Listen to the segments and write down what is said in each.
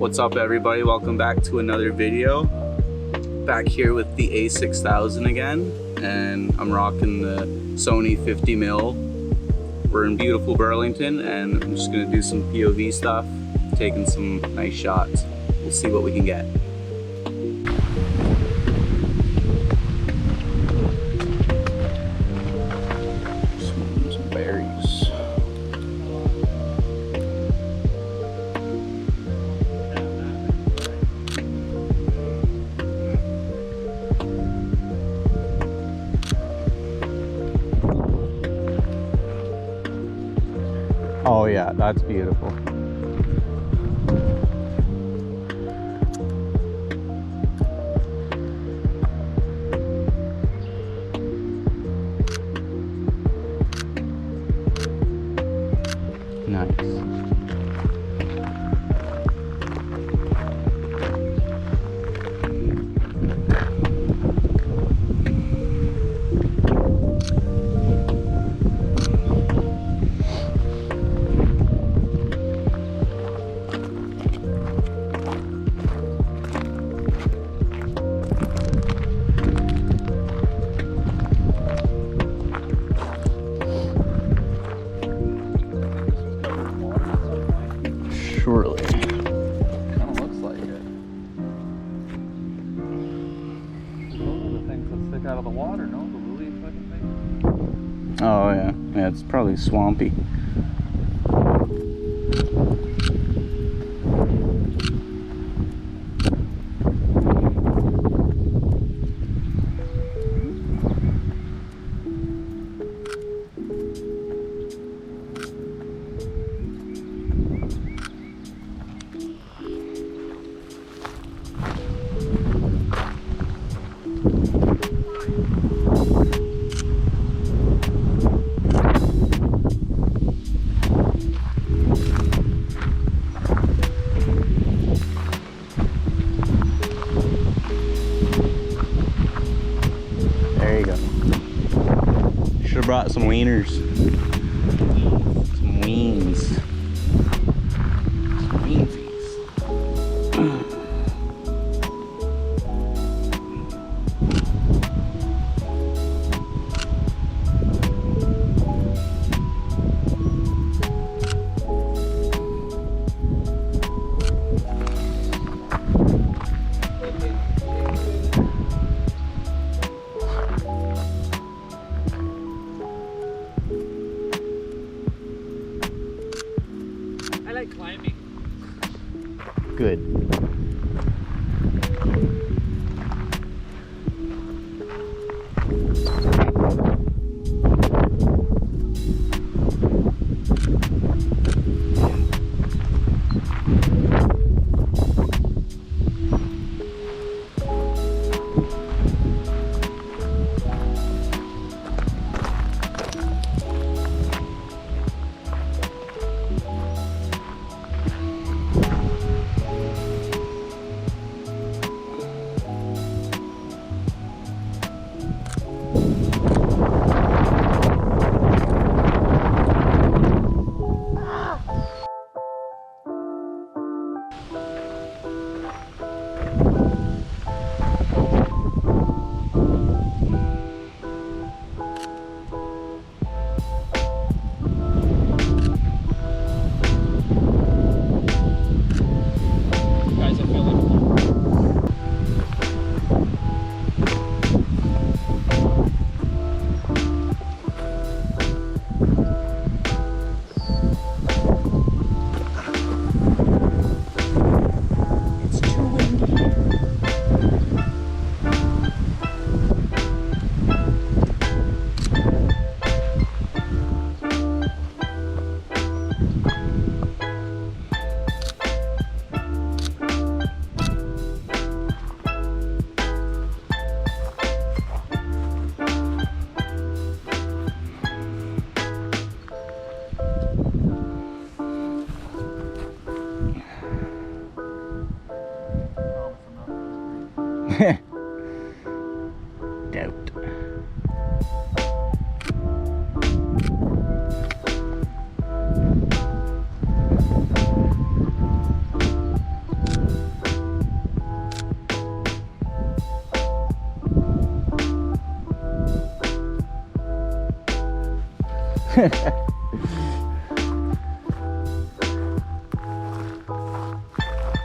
What's up everybody, welcome back to another video. Back here with the A6000 again, and I'm rocking the Sony 50mm. We're in beautiful Burlington and I'm just gonna do some POV stuff, taking some nice shots. We'll see what we can get. Some berries. Oh yeah, that's beautiful. Nice. Surely. Kind of looks like it. Those are the things that stick out of the water, no? The lily fucking things? Oh yeah, yeah, it's probably swampy. There you go. Should have brought some wieners. Some weens. Some weensies. I like climbing. Good.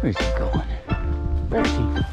Where's he going? Where's he going?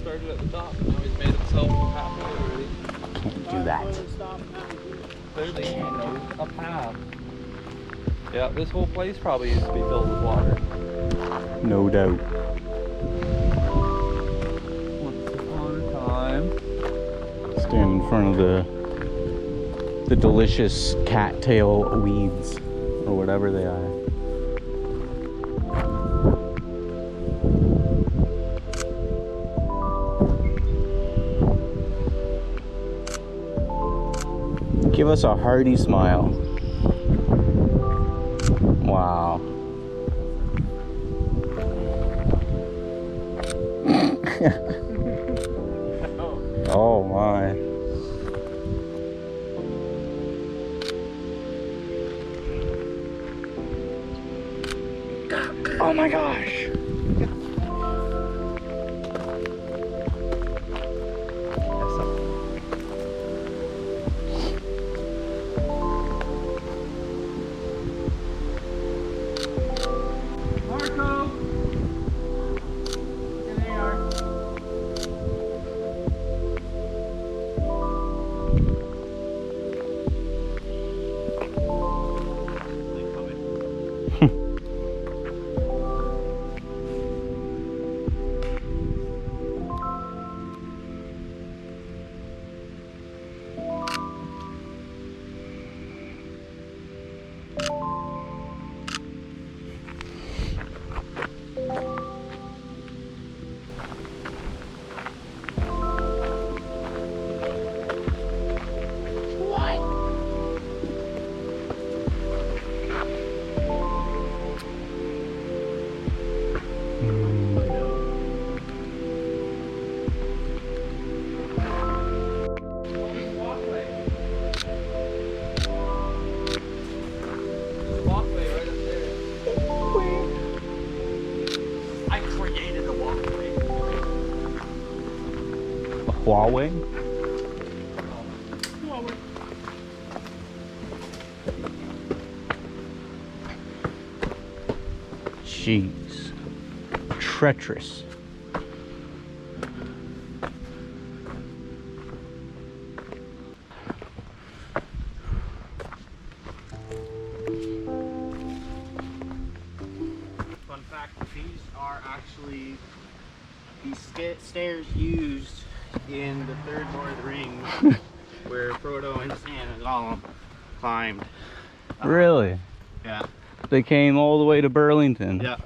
Started at the top, now he's made himself halfway already. Can't do that. Clearly he knows a path. Yeah, this whole place probably used to be filled with water. No doubt. Once upon a time. Stand in front of the delicious cattail weeds, or whatever they are. Give us a hearty smile. Wow. Oh my. Oh my gosh. Huawei? Jeez. Treacherous. Fun fact, these are actually the stairs used in the third Lord of the Rings where Frodo and Sam and Gollum climbed. Really? Yeah. They came all the way to Burlington. Yeah.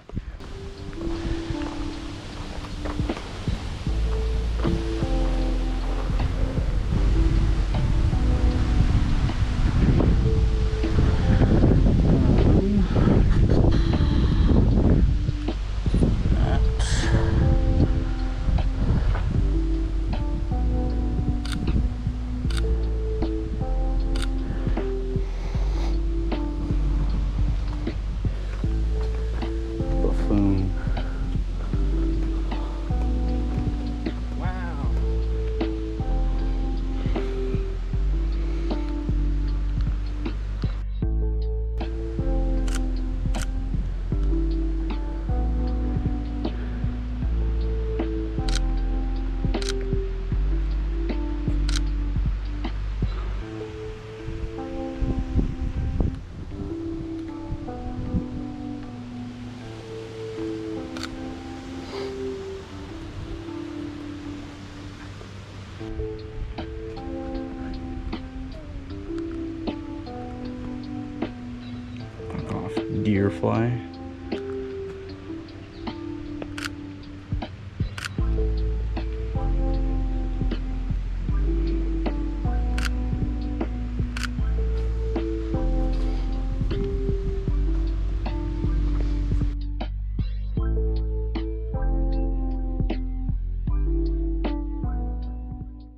Buffoon. Wow. Deer fly.